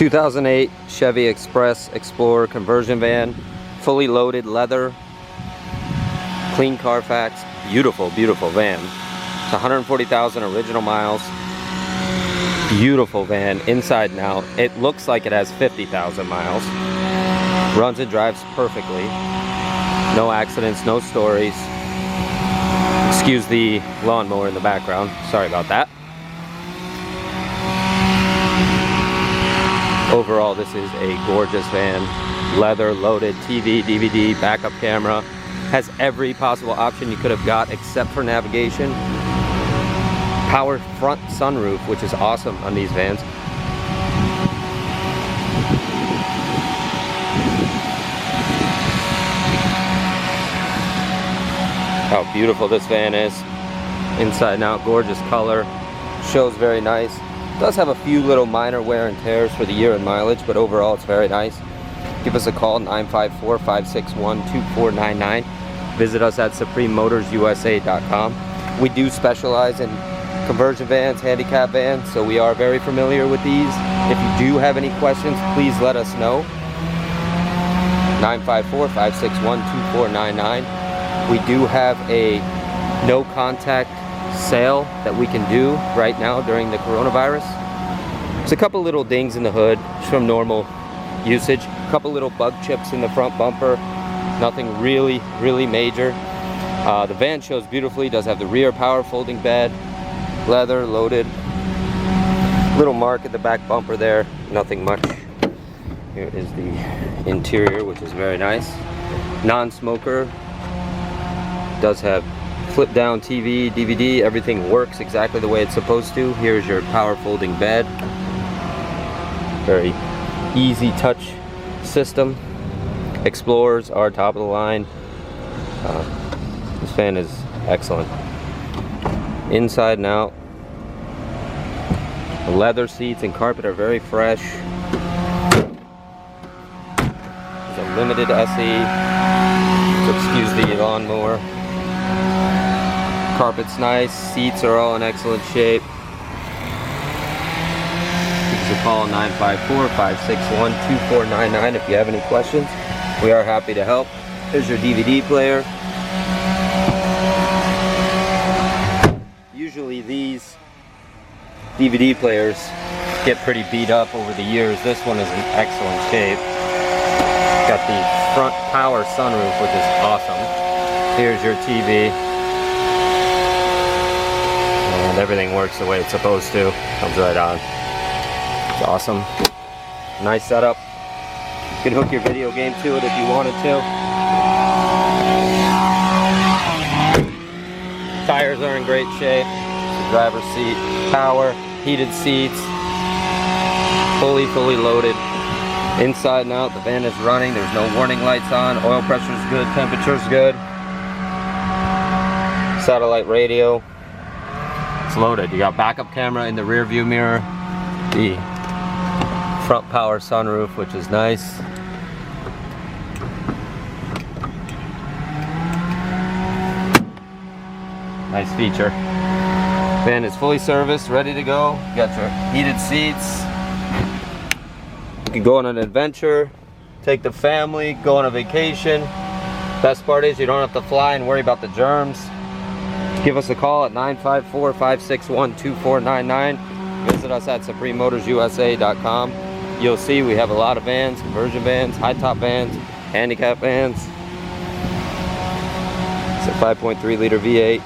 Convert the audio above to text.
2008 Chevy Express Explorer Conversion van, fully loaded leather, clean Carfax, beautiful, beautiful van. It's 140,000 original miles. Beautiful van, inside and out. It looks like it has 50,000 miles. Runs and drives perfectly. No accidents, no stories. Excuse the lawnmower in the background. Sorry about that. Overall, this is a gorgeous van. Leather, loaded, TV, DVD, backup camera. Has every possible option you could have got except for navigation. Power front sunroof, which is awesome on these vans. How beautiful this van is. Inside and out, gorgeous color. Shows very nice. Does have a few little minor wear and tears for the year and mileage, but overall it's very nice. Give us a call, 954-561-2499. Visit us at suprememotorsusa.com. We do specialize in conversion vans, handicap vans, so we are very familiar with these. If you do have any questions, please let us know. 954-561-2499. We do have a no contact sale that we can do right now during the coronavirus. There's a couple little dings in the hood from normal usage. A couple little bug chips in the front bumper. Nothing really major. The van shows beautifully. Does have the rear power folding bed. Leather, loaded. Little mark at the back bumper there. Nothing much. Here is the interior, which is very nice. Non-smoker. Does have flip down TV, DVD, everything works exactly the way it's supposed to. Here's your power folding bed. Very easy touch system. Explorers are top of the line. This fan is excellent. Inside and out. The leather seats and carpet are very fresh. It's a limited SE. So excuse the lawnmower. Carpet's nice, seats are all in excellent shape. Give us a call, 954-561-2499 if you have any questions. We are happy to help. Here's your DVD player. Usually these DVD players get pretty beat up over the years. This one is in excellent shape. Got the front power sunroof, which is awesome. Here's your TV. And everything works the way it's supposed to. Comes right on. It's awesome. Nice setup. You can hook your video game to it if you wanted to. Tires are in great shape. The driver's seat, power, heated seats. Fully loaded. Inside and out, the van is running. There's no warning lights on. Oil pressure is good. Temperature's good. Satellite radio. It's loaded. You got backup camera in the rear view mirror, the front power sunroof, which is nice. Nice feature. Van is fully serviced, ready to go. You got your heated seats. You can go on an adventure, take the family, go on a vacation. Best part is you don't have to fly and worry about the germs. Give us a call at 954-561-2499. Visit us at suprememotorsusa.com. You'll see we have a lot of vans, conversion vans, high top vans, handicap vans. It's a 5.3 liter V8.